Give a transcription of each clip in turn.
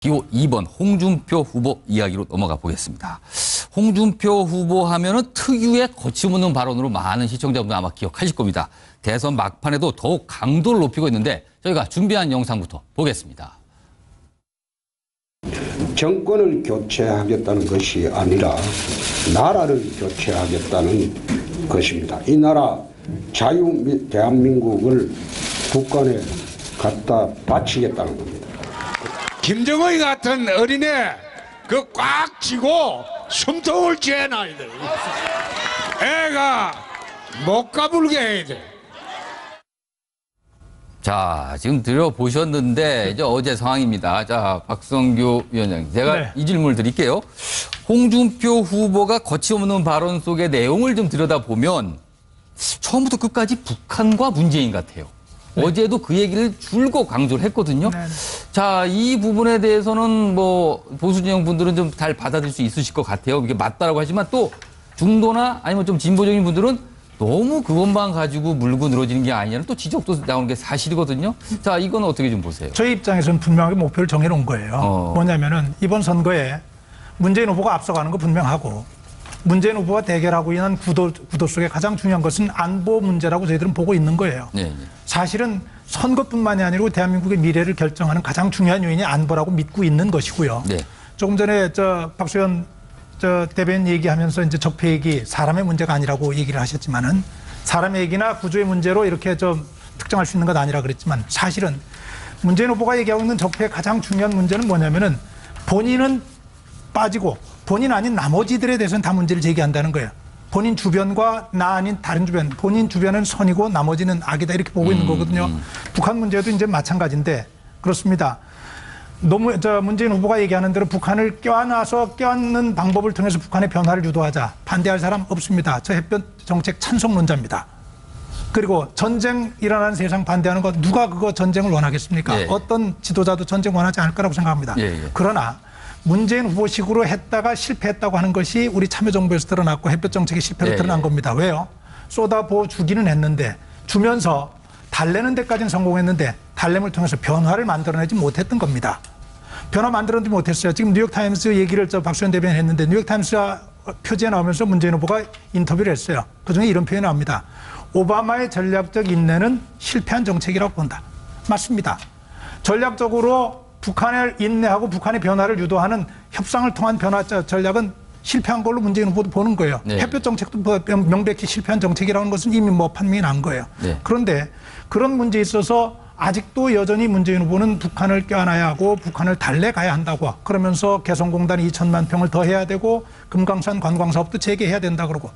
기호 2번 홍준표 후보 이야기로 넘어가 보겠습니다. 홍준표 후보 하면은 특유의 거침없는 발언으로 많은 시청자분들 아마 기억하실 겁니다. 대선 막판에도 더욱 강도를 높이고 있는데 저희가 준비한 영상부터 보겠습니다. 정권을 교체하겠다는 것이 아니라 나라를 교체하겠다는 것입니다. 이 나라 대한민국을 북한에 갖다 바치겠다는 겁니다. 김정의 같은 어린애 그 꽉 쥐고 숨통을 쥐어놔야 돼. 애가 못 가불게 해야 돼. 자, 지금 들어보셨는데 이제 어제 상황입니다. 자, 박성규 위원장님, 제가 이 질문을 드릴게요. 홍준표 후보가 거침없는 발언 속의 내용을 좀 들여다보면 처음부터 끝까지 북한과 문재인 같아요. 어제도 그 얘기를 줄곧 강조를 했거든요. 자, 이 부분에 대해서는 뭐 보수 진영 분들은 좀 잘 받아들일 수 있으실 것 같아요. 이게 맞다라고 하지만 또 중도나 아니면 좀 진보적인 분들은 너무 그것만 가지고 물고 늘어지는 게 아니냐는 또 지적도 나오는 게 사실이거든요. 자, 이건 어떻게 좀 보세요? 저희 입장에서는 분명하게 목표를 정해놓은 거예요. 뭐냐면은 이번 선거에 문재인 후보가 앞서가는 거 분명하고 문재인 후보와 대결하고 있는 구도 속에 가장 중요한 것은 안보 문제라고 저희들은 보고 있는 거예요. 사실은 선거뿐만이 아니고 대한민국의 미래를 결정하는 가장 중요한 요인이 안보라고 믿고 있는 것이고요. 조금 전에 박수현 대변인 얘기하면서 이제 적폐 얘기, 사람의 문제가 아니라고 얘기를 하셨지만은 사람의 얘기나 구조의 문제로 이렇게 좀 특정할 수 있는 것 아니라 그랬지만 사실은 문재인 후보가 얘기하고 있는 적폐의 가장 중요한 문제는 뭐냐면은 본인은 빠지고 본인 아닌 나머지들에 대해서는 다 문제를 제기한다는 거예요. 본인 주변과 나 아닌 다른 주변, 본인 주변은 선이고 나머지는 악이다 이렇게 보고 있는 거거든요. 북한 문제도 이제 마찬가지인데 그렇습니다. 문재인 후보가 얘기하는 대로 북한을 껴안는 방법을 통해서 북한의 변화를 유도하자. 반대할 사람 없습니다. 저 햇볕 정책 찬성론자입니다. 그리고 전쟁 일어나는 세상 반대하는 거 누가 그거 전쟁을 원하겠습니까? 어떤 지도자도 전쟁 원하지 않을 거라고 생각합니다. 그러나 문재인 후보식으로 했다가 실패했다고 하는 것이 우리 참여정부에서 드러났고 햇볕 정책의 실패로 드러난 겁니다. 왜요? 쏟아부어 주기는 했는데 주면서 달래는 데까지는 성공했는데 달램을 통해서 변화를 만들어내지 못했던 겁니다. 변화 만들어내지 못했어요. 지금 뉴욕타임스 얘기를 박수현 대변인 했는데 뉴욕타임스가 표지에 나오면서 문재인 후보가 인터뷰를 했어요. 그중에 이런 표현이 나옵니다. 오바마의 전략적 인내는 실패한 정책이라고 본다. 맞습니다. 전략적으로 북한을 인내하고 북한의 변화를 유도하는 협상을 통한 변화 전략은 실패한 걸로 문재인 후보도 보는 거예요. 햇볕 정책도 명백히 실패한 정책이라는 것은 이미 판명이 난 거예요. 그런데 그런 문제에 있어서 아직도 여전히 문재인 후보는 북한을 껴안아야 하고 북한을 달래가야 한다고 그러면서 개성공단 2천만 평을 더 해야 되고 금강산 관광사업도 재개해야 된다 그러고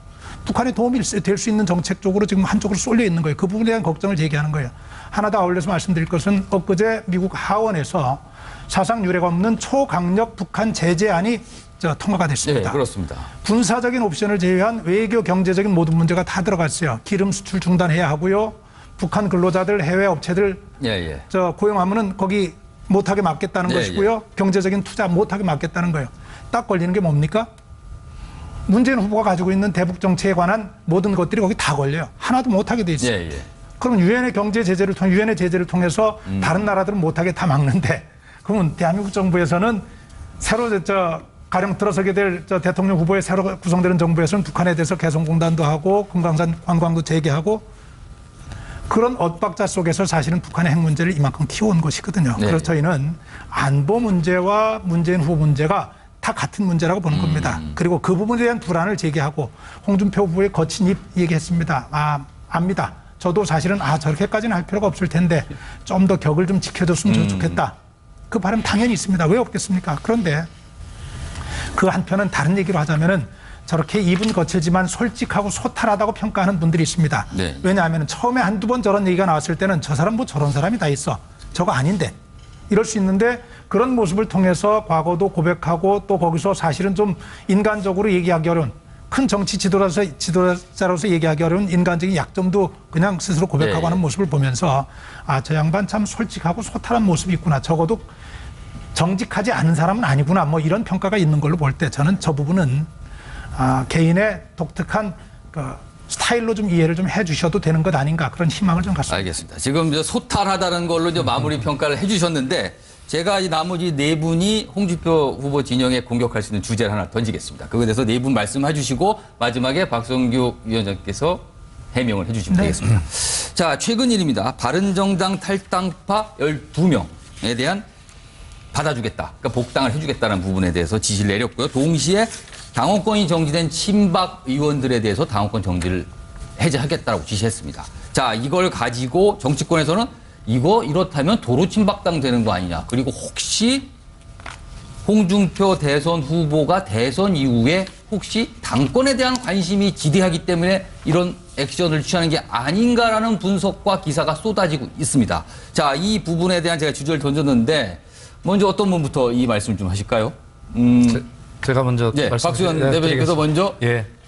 북한에 도움이 될 수 있는 정책 쪽으로 지금 한쪽으로 쏠려 있는 거예요. 그 부분에 대한 걱정을 제기하는 거예요. 하나 더 아울러서 말씀드릴 것은 엊그제 미국 하원에서 사상 유례가 없는 초강력 북한 제재안이 통과가 됐습니다. 그렇습니다. 군사적인 옵션을 제외한 외교 경제적인 모든 문제가 다 들어갔어요. 기름 수출 중단해야 하고요. 북한 근로자들 해외 업체들 고용하면은 거기 못하게 막겠다는 것이고요. 경제적인 투자 못하게 막겠다는 거예요. 딱 걸리는 게 뭡니까? 문재인 후보가 가지고 있는 대북 정책에 관한 모든 것들이 거기 다 걸려요. 하나도 못하게 돼 있어요. 그러면 유엔의 경제 제재를 통해 유엔의 제재를 통해서 다른 나라들은 못하게 다 막는데 그러면 대한민국 정부에서는 새로 가령 들어서게 될 대통령 후보의 새로 구성되는 정부에서는 북한에 대해서 개성공단도 하고 금강산 관광도 재개하고 그런 엇박자 속에서 사실은 북한의 핵 문제를 이만큼 키워온 것이거든요. 그래서 저희는 안보 문제와 문재인 후보 문제가 다 같은 문제라고 보는 겁니다. 그리고 그 부분에 대한 불안을 제기하고 홍준표 후보의 거친 입 얘기했습니다. 압니다. 저도 사실은 저렇게까지는 할 필요가 없을 텐데 좀 더 격을 좀 지켜줬으면 좋겠다. 그 바람 당연히 있습니다. 왜 없겠습니까? 그런데 그 한편은 다른 얘기로 하자면은 저렇게 입은 거칠지만 솔직하고 소탈하다고 평가하는 분들이 있습니다. 왜냐하면 처음에 한두 번 저런 얘기가 나왔을 때는 저 사람 뭐 저런 사람이 다 있어. 저거 아닌데. 이럴 수 있는데 그런 모습을 통해서 과거도 고백하고 또 거기서 사실은 좀 인간적으로 얘기하기 어려운 큰 정치 지도자로서 얘기하기 어려운 인간적인 약점도 그냥 스스로 고백하고 하는 모습을 보면서 저 양반 참 솔직하고 소탈한 모습이 있구나. 적어도 정직하지 않은 사람은 아니구나. 뭐 이런 평가가 있는 걸로 볼 때 저는 저 부분은 개인의 독특한 스타일로 좀 이해를 좀 해주셔도 되는 것 아닌가 그런 희망을 좀 갖습니다. 알겠습니다. 지금 소탈하다는 걸로 이제 마무리 평가를 해주셨는데 제가 이 나머지 네 분이 홍준표 후보 진영에 공격할 수 있는 주제를 하나 던지겠습니다. 그거에 대해서 네 분 말씀해 주시고 마지막에 박성규 위원장께서 해명을 해 주시면 되겠습니다. 자, 최근 일입니다. 바른정당 탈당파 12명에 대한 받아주겠다. 그러니까 복당을 해주겠다는 부분에 대해서 지시를 내렸고요. 동시에 당원권이 정지된 친박 의원들에 대해서 당원권 정지를 해제하겠다고 지시했습니다. 자, 이걸 가지고 정치권에서는 이렇다면 도로 친박당 되는 거 아니냐. 그리고 혹시 홍준표 대선 후보가 대선 이후에 혹시 당권에 대한 관심이 지대하기 때문에 이런 액션을 취하는 게 아닌가라는 분석과 기사가 쏟아지고 있습니다. 자, 이 부분에 대한 제가 주제를 던졌는데 먼저 어떤 분부터 이 말씀 좀 하실까요? 제가 먼저 박수현 대변인께서 먼저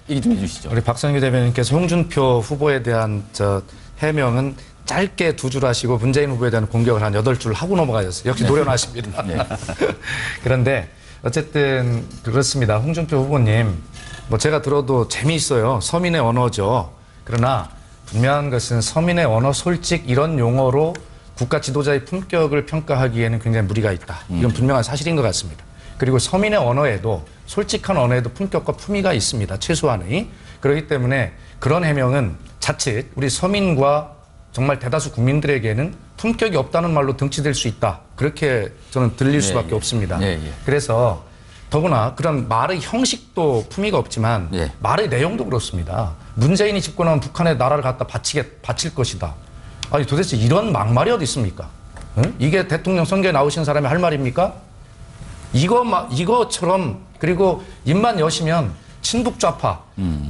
얘기 좀 해주시죠. 우리 박성규 대변인께서 홍준표 후보에 대한 해명은 짧게 2줄 하시고 문재인 후보에 대한 공격을 한 8줄 하고 넘어가셨어요. 역시 노련하십니다. 그런데 어쨌든 그렇습니다. 홍준표 후보님, 뭐 제가 들어도 재미있어요. 서민의 언어죠. 그러나 분명한 것은 서민의 언어, 솔직 이런 용어로 국가 지도자의 품격을 평가하기에는 굉장히 무리가 있다. 이건 분명한 사실인 것 같습니다. 그리고 서민의 언어에도 솔직한 언어에도 품격과 품위가 있습니다. 최소한의. 그렇기 때문에 그런 해명은 자칫 우리 서민과 정말 대다수 국민들에게는 품격이 없다는 말로 등치될 수 있다. 그렇게 저는 들릴 수밖에 없습니다. 그래서 더구나 그런 말의 형식도 품위가 없지만 말의 내용도 그렇습니다. 문재인이 집권하면 북한에 나라를 갖다 바칠 것이다. 아니 도대체 이런 막말이 어디 있습니까? 응? 이게 대통령 선거에 나오신 사람이 할 말입니까? 이거처럼 그리고 입만 여시면 친북좌파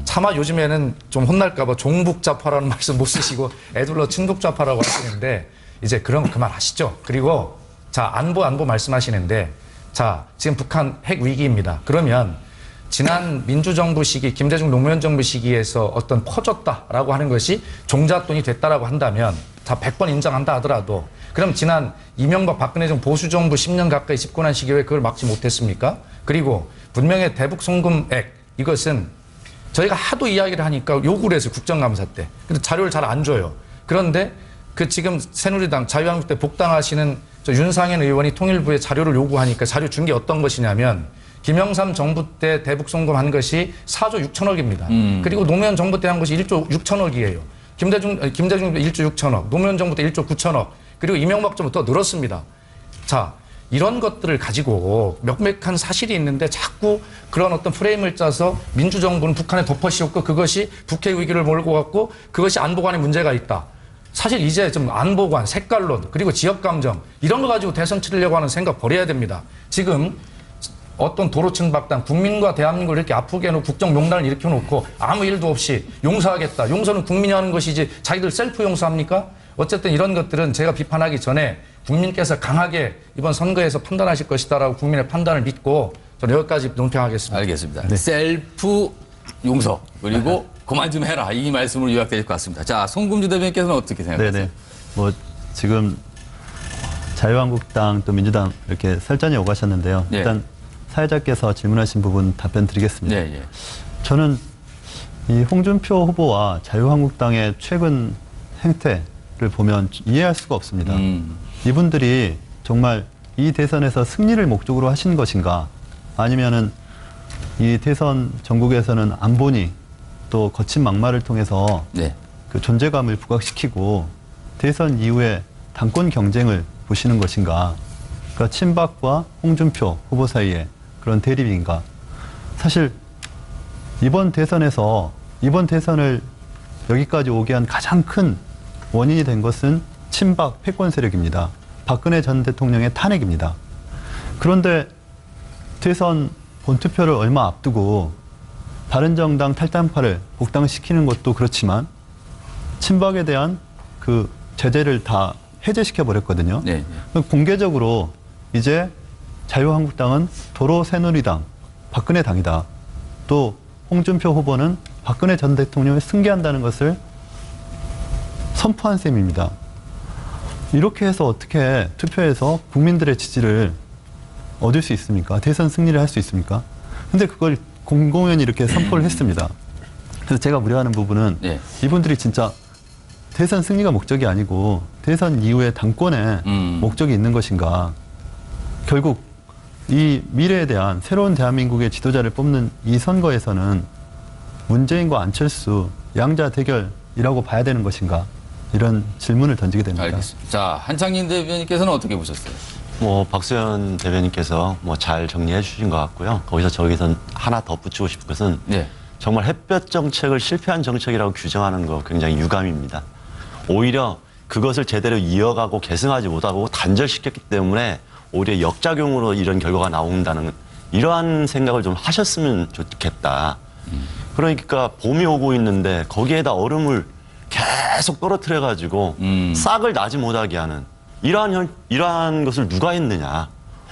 차마 요즘에는 좀 혼날까봐 종북좌파라는 말씀 못 쓰시고 애들로 친북좌파라고 하시는데 이제 그럼 그만하시죠. 그리고 자 안보 말씀하시는데 자 지금 북한 핵 위기입니다. 그러면 지난 민주정부 시기 김대중 노무현 정부 시기에서 어떤 퍼졌다라고 하는 것이 종잣돈이 됐다라고 한다면 자 100번 인정한다 하더라도 그럼 지난 이명박 박근혜 정부 보수정부 10년 가까이 집권한 시기에 왜 그걸 막지 못했습니까? 그리고 분명히 대북 송금액 이것은 저희가 하도 이야기를 하니까 요구를 했어요. 국정감사 때. 근데 자료를 잘 안 줘요. 그런데 그 지금 새누리당 자유한국당 때 복당하시는 윤상현 의원이 통일부에 자료를 요구하니까 자료 준 게 어떤 것이냐면 김영삼 정부 때 대북 송금한 것이 4조 6천억입니다. 그리고 노무현 정부 때 한 것이 1조 6천억이에요. 김대중 때 1조 6천억, 노무현 정부 때 1조 9천억, 그리고 이명박 정부 더 늘었습니다. 자, 이런 것들을 가지고 명백한 사실이 있는데 자꾸 그런 어떤 프레임을 짜서 민주정부는 북한에 덮어씌웠고 그것이 북핵 위기를 몰고 갔고 그것이 안보관에 문제가 있다. 사실 이제 좀 안보관, 색깔론, 그리고 지역감정 이런 거 가지고 대선 치르려고 하는 생각 버려야 됩니다. 지금 어떤 도로친박당 국민과 대한민국을 이렇게 아프게 해놓고 국정농단을 일으켜놓고 아무 일도 없이 용서하겠다. 용서는 국민이 하는 것이지 자기들 셀프 용서합니까? 어쨌든 이런 것들은 제가 비판하기 전에 국민께서 강하게 이번 선거에서 판단하실 것이다라고 국민의 판단을 믿고 저는 여기까지 논평하겠습니다. 알겠습니다. 셀프 용서 그리고 그만 좀 해라 이 말씀으로 요약될 것 같습니다. 자, 송금주 대변인께서는 어떻게 생각하세요? 네네. 뭐 지금 자유한국당 또 민주당 이렇게 설전이 오가셨는데요. 일단 사회자께서 질문하신 부분 답변 드리겠습니다. 저는 이 홍준표 후보와 자유한국당의 최근 행태를 보면 이해할 수가 없습니다. 이분들이 정말 이 대선에서 승리를 목적으로 하신 것인가 아니면은 이 대선 전국에서는 안보니 또 거친 막말을 통해서 그 존재감을 부각시키고 대선 이후에 당권 경쟁을 보시는 것인가. 그러니까 친박과 홍준표 후보 사이에 그런 대립인가. 사실 이번 대선을 여기까지 오게 한 가장 큰 원인이 된 것은 친박 패권 세력입니다. 박근혜 전 대통령의 탄핵입니다. 그런데 대선 본투표를 얼마 앞두고 바른정당 탈당파를 복당시키는 것도 그렇지만 친박에 대한 그 제재를 다 해제시켜 버렸거든요. 공개적으로 이제 자유한국당은 도로 새누리당, 박근혜 당이다. 또 홍준표 후보는 박근혜 전 대통령을 승계한다는 것을 선포한 셈입니다. 이렇게 해서 어떻게 투표에서 국민들의 지지를 얻을 수 있습니까? 대선 승리를 할 수 있습니까? 근데 그걸 공공연히 이렇게 선포를 했습니다. 그래서 제가 우려하는 부분은 이분들이 진짜 대선 승리가 목적이 아니고 대선 이후에 당권에 목적이 있는 것인가. 결국 이 미래에 대한 새로운 대한민국의 지도자를 뽑는 이 선거에서는 문재인과 안철수 양자 대결이라고 봐야 되는 것인가 이런 질문을 던지게 됩니다. 알겠습니다. 자, 한창진 대변인께서는 어떻게 보셨어요? 박수현 대변인께서 잘 정리해 주신 것 같고요. 거기서 저기서 하나 덧붙이고 싶은 것은 네. 정말 햇볕 정책을 실패한 정책이라고 규정하는 거 굉장히 유감입니다. 오히려 그것을 제대로 이어가고 계승하지 못하고 단절시켰기 때문에 오히려 역작용으로 이런 결과가 나온다는 이러한 생각을 좀 하셨으면 좋겠다. 그러니까 봄이 오고 있는데 거기에다 얼음을 계속 떨어뜨려가지고 싹을 나지 못하게 하는 이러한 것을 누가 했느냐.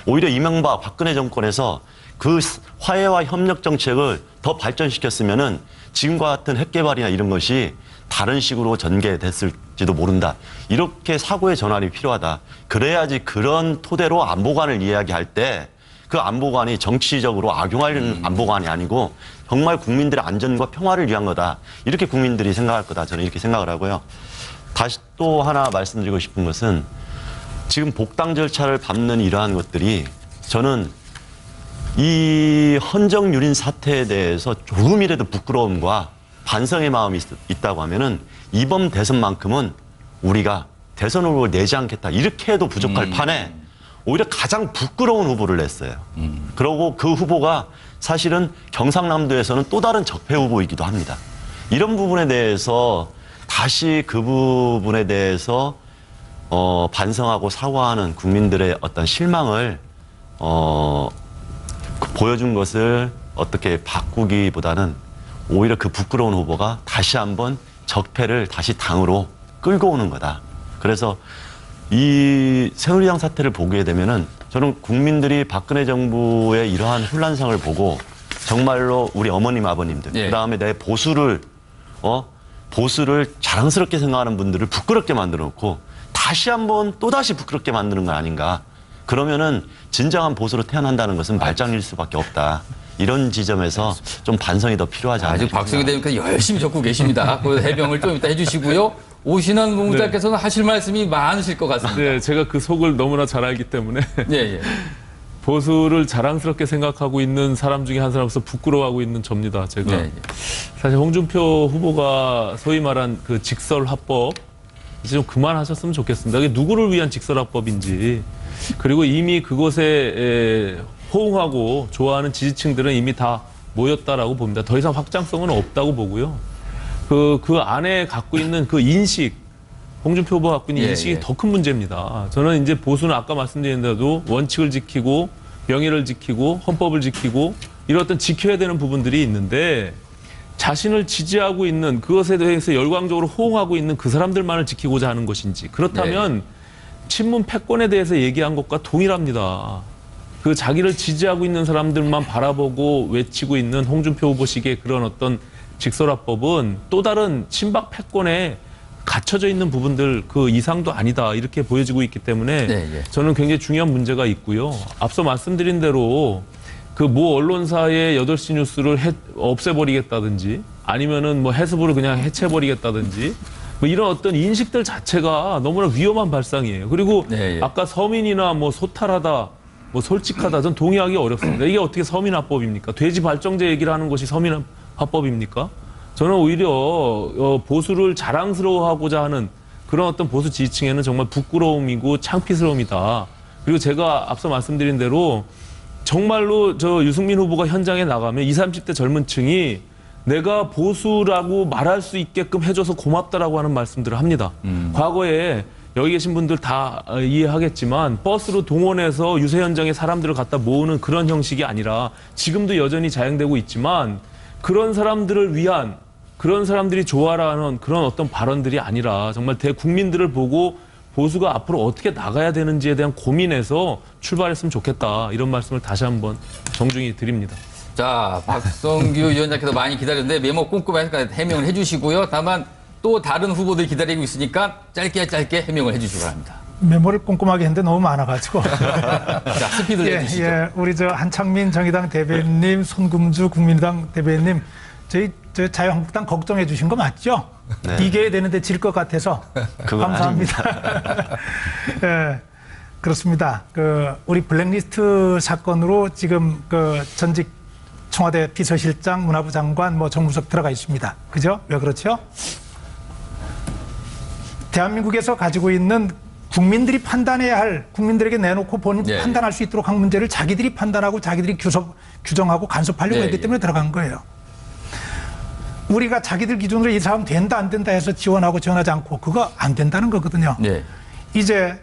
오히려 이명박 박근혜 정권에서 그 화해와 협력 정책을 더 발전시켰으면은 지금과 같은 핵 개발이나 이런 것이 다른 식으로 전개됐을지도 모른다. 이렇게 사고의 전환이 필요하다. 그래야지 그런 토대로 안보관을 이야기할 때 그 안보관이 정치적으로 악용하려는 안보관이 아니고 정말 국민들의 안전과 평화를 위한 거다. 이렇게 국민들이 생각할 거다. 저는 이렇게 생각을 하고요. 다시 또 하나 말씀드리고 싶은 것은 지금 복당 절차를 밟는 이러한 것들이 저는 이 헌정유린 사태에 대해서 조금이라도 부끄러움과 반성의 마음이 있다고 하면은 이번 대선만큼은 우리가 대선 후보를 내지 않겠다. 이렇게 해도 부족할 판에 오히려 가장 부끄러운 후보를 냈어요. 그리고 그 후보가 사실은 경상남도에서는 또 다른 적폐 후보이기도 합니다. 이런 부분에 대해서 다시 그 부분에 대해서 반성하고 사과하는 국민들의 어떤 실망을 보여준 것을 어떻게 바꾸기보다는 오히려 그 부끄러운 후보가 다시 한번 적폐를 다시 당으로 끌고 오는 거다. 그래서 이 새누리당 사태를 보게 되면은 저는 국민들이 박근혜 정부의 이러한 혼란상을 보고 정말로 우리 어머님 아버님들 그다음에 내 보수를 자랑스럽게 생각하는 분들을 부끄럽게 만들어 놓고 다시 한번 또다시 부끄럽게 만드는 건 아닌가. 그러면은 진정한 보수로 태어난다는 것은 말장일 수밖에 없다. 이런 지점에서 좀 반성이 더 필요하지 않나. 아직 박수현 대변인께서 열심히 적고 계십니다. 그 해명을 좀 이따 해주시고요. 오신환 노무자께서는 하실 말씀이 많으실 것 같습니다. 네, 제가 그 속을 너무나 잘 알기 때문에 보수를 자랑스럽게 생각하고 있는 사람 중에 한 사람으로서 부끄러워하고 있는 접니다. 제가 사실 홍준표 후보가 소위 말한 그 직설화법 이제 좀 그만하셨으면 좋겠습니다. 그게 누구를 위한 직설화법인지 그리고 이미 그곳에 호응하고 좋아하는 지지층들은 이미 다 모였다라고 봅니다. 더 이상 확장성은 없다고 보고요. 그 안에 갖고 있는 그 인식, 홍준표 후보가 갖고 있는 인식이 더 큰 문제입니다. 저는 이제 보수는 아까 말씀드린 대로 원칙을 지키고 명예를 지키고 헌법을 지키고 이런 어떤 지켜야 되는 부분들이 있는데 자신을 지지하고 있는 그것에 대해서 열광적으로 호응하고 있는 그 사람들만을 지키고자 하는 것인지 그렇다면 친문 패권에 대해서 얘기한 것과 동일합니다. 그 자기를 지지하고 있는 사람들만 바라보고 외치고 있는 홍준표 후보식의 그런 어떤 직설화법은 또 다른 친박 패권에 갇혀져 있는 부분들 그 이상도 아니다 이렇게 보여지고 있기 때문에 저는 굉장히 중요한 문제가 있고요. 앞서 말씀드린 대로 그 모 언론사의 8시 뉴스를 없애버리겠다든지 아니면은 뭐 해수부를 그냥 해체해버리겠다든지 뭐 이런 어떤 인식들 자체가 너무나 위험한 발상이에요. 그리고 아까 서민이나 뭐 소탈하다 뭐 솔직하다 전 동의하기 어렵습니다. 이게 어떻게 서민화법입니까? 돼지 발정제 얘기를 하는 것이 서민화법입니까? 저는 오히려 보수를 자랑스러워하고자 하는 그런 어떤 보수 지지층에는 정말 부끄러움이고 창피스러움이다. 그리고 제가 앞서 말씀드린 대로 정말로 저 유승민 후보가 현장에 나가면 20, 30대 젊은 층이 내가 보수라고 말할 수 있게끔 해줘서 고맙다라고 하는 말씀들을 합니다. 과거에 여기 계신 분들 다 이해하겠지만 버스로 동원해서 유세 현장에 사람들을 갖다 모으는 그런 형식이 아니라 지금도 여전히 자행되고 있지만 그런 사람들을 위한 그런 사람들이 좋아라는 그런 어떤 발언들이 아니라 정말 대국민들을 보고 보수가 앞으로 어떻게 나가야 되는지에 대한 고민에서 출발했으면 좋겠다. 이런 말씀을 다시 한번 정중히 드립니다. 자, 박성규 위원장께서 많이 기다렸는데 메모 꼼꼼하게 해명을 해주시고요. 다만 또 다른 후보들이 기다리고 있으니까 짧게 해명을 해주시기 바랍니다. 메모를 꼼꼼하게 했는데 너무 많아가지고. 자, 스피드 내주시죠. 우리 저 한창민 정의당 대변인님, 손금주 국민의당 대변인님, 저희 자유한국당 걱정해 주신 거 맞죠? 이겨야 되는데 질 것 같아서 감사합니다. 그렇습니다. 우리 블랙리스트 사건으로 지금 전직 청와대 비서실장, 문화부 장관, 정무수석 들어가 있습니다. 그죠? 왜 그렇죠? 대한민국에서 가지고 있는 국민들이 판단해야 할, 국민들에게 내놓고 본인이 판단할 수 있도록 한 문제를 자기들이 판단하고 자기들이 규정하고 간섭하려고 했기 때문에 들어간 거예요. 우리가 자기들 기준으로 이 사람 된다 안 된다 해서 지원하고 지원하지 않고 그거 안 된다는 거거든요. 이제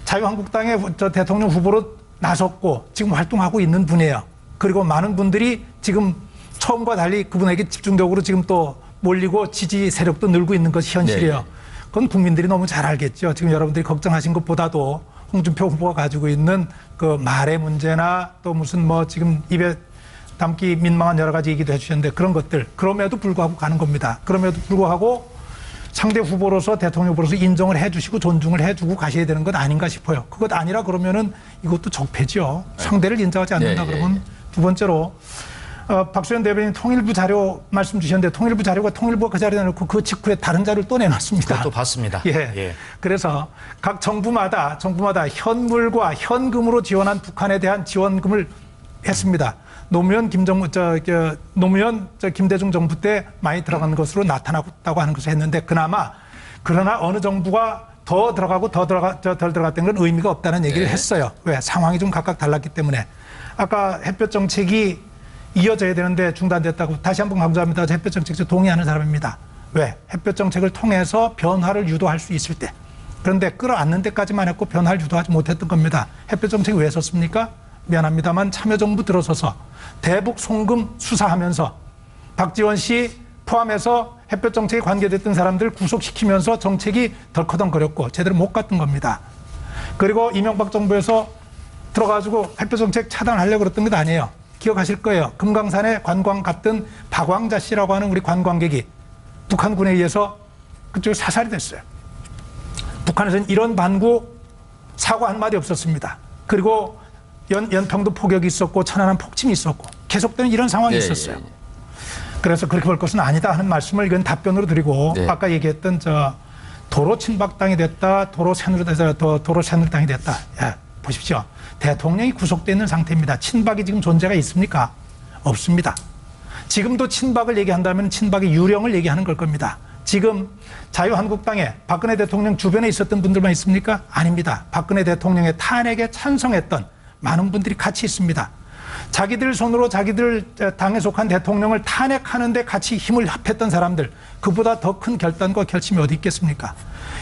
자유한국당의 대통령 후보로 나섰고 지금 활동하고 있는 분이에요. 그리고 많은 분들이 지금 처음과 달리 그분에게 집중적으로 지금 또 몰리고 지지 세력도 늘고 있는 것이 현실이에요. 그건 국민들이 너무 잘 알겠죠. 지금 여러분들이 걱정하신 것보다도 홍준표 후보가 가지고 있는 그 말의 문제나 또 무슨 지금 입에 담기 민망한 여러 가지 얘기도 해주셨는데 그런 것들, 그럼에도 불구하고 가는 겁니다. 그럼에도 불구하고 상대 후보로서 대통령 후보로서 인정을 해주시고 존중을 해주고 가셔야 되는 것 아닌가 싶어요. 그것 아니라 그러면은 이것도 적폐죠. 상대를 인정하지 않는다 그러면. 두 번째로 박수현 대변인 통일부 자료 말씀 주셨는데 통일부 자료가 통일부가 그 자료에 내놓고 그 직후에 다른 자료를 또 내놨습니다. 그것도 봤습니다. 그래서 각 정부마다 현물과 현금으로 지원한 북한에 대한 지원금을 했습니다. 노무현 김대중 정부 때 많이 들어간 것으로 나타났다고 하는 것을 했는데 그러나 어느 정부가 더 들어가고 덜 들어갔다는 건 의미가 없다는 얘기를 했어요. 왜? 상황이 좀 각각 달랐기 때문에. 아까 햇볕 정책이 이어져야 되는데 중단됐다고 다시 한번 강조합니다. 햇볕 정책에 동의하는 사람입니다. 왜? 햇볕 정책을 통해서 변화를 유도할 수 있을 때. 그런데 끌어안는 데까지만 했고 변화를 유도하지 못했던 겁니다. 햇볕 정책이 왜 섰습니까? 미안합니다만 참여정부 들어서서 대북 송금 수사하면서 박지원 씨 포함해서 햇볕 정책에 관계됐던 사람들 구속시키면서 정책이 덜커덩거렸고 제대로 못 갔던 겁니다. 그리고 이명박 정부에서 들어가지고 햇볕 정책 차단하려고 그랬던 것 아니에요. 기억하실 거예요. 금강산에 관광 갔던 박왕자 씨라고 하는 우리 관광객이 북한군에 의해서 그쪽에 사살이 됐어요. 북한에서는 이런 반구 사고 한마디 없었습니다. 그리고 연평도 포격이 있었고 천안함 폭침이 있었고 계속되는 이런 상황이 있었어요. 그래서 그렇게 볼 것은 아니다 하는 말씀을 이건 답변으로 드리고 아까 얘기했던 도로 친박당이 됐다, 도로 새누리당이 됐다. 보십시오. 대통령이 구속되어 있는 상태입니다. 친박이 지금 존재가 있습니까? 없습니다. 지금도 친박을 얘기한다면 친박의 유령을 얘기하는 걸 겁니다. 지금 자유한국당에 박근혜 대통령 주변에 있었던 분들만 있습니까? 아닙니다. 박근혜 대통령의 탄핵에 찬성했던 많은 분들이 같이 있습니다. 자기들 손으로 자기들 당에 속한 대통령을 탄핵하는데 같이 힘을 합했던 사람들, 그보다 더 큰 결단과 결심이 어디 있겠습니까?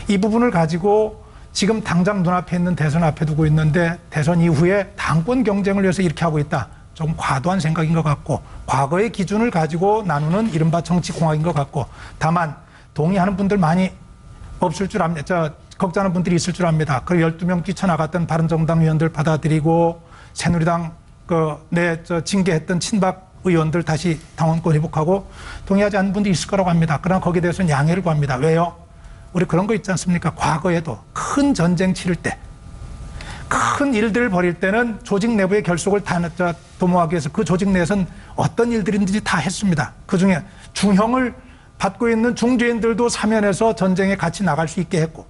이 부분을 가지고 지금 당장 눈앞에 있는 대선 앞에 두고 있는데 대선 이후에 당권 경쟁을 위해서 이렇게 하고 있다. 좀 과도한 생각인 것 같고 과거의 기준을 가지고 나누는 이른바 정치공학인 것 같고 다만 동의하는 분들 많이 없을 줄 압니다. 걱정하는 분들이 있을 줄 압니다. 그리고 12명 뛰쳐나갔던 바른정당 의원들 받아들이고 새누리당 징계했던 친박 의원들 다시 당원권 회복하고 동의하지 않는 분들이 있을 거라고 합니다. 그러나 거기에 대해서는 양해를 구합니다. 왜요? 우리 그런 거 있지 않습니까? 과거에도 큰 전쟁 치를 때, 큰 일들을 벌일 때는 조직 내부의 결속을 도모하기 위해서 그 조직 내에서는 어떤 일들인지 다 했습니다. 그중에 중형을 받고 있는 중죄인들도 사면해서 전쟁에 같이 나갈 수 있게 했고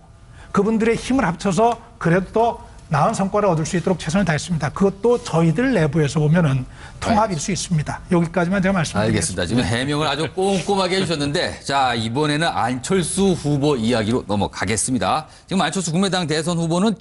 그분들의 힘을 합쳐서 그래도 더 나은 성과를 얻을 수 있도록 최선을 다했습니다. 그것도 저희들 내부에서 보면은 통합일 수 있습니다. 여기까지만 제가 말씀드리겠습니다. 알겠습니다. 지금 해명을 아주 꼼꼼하게 해주셨는데 자 이번에는 안철수 후보 이야기로 넘어가겠습니다. 지금 안철수 국민의당 대선 후보는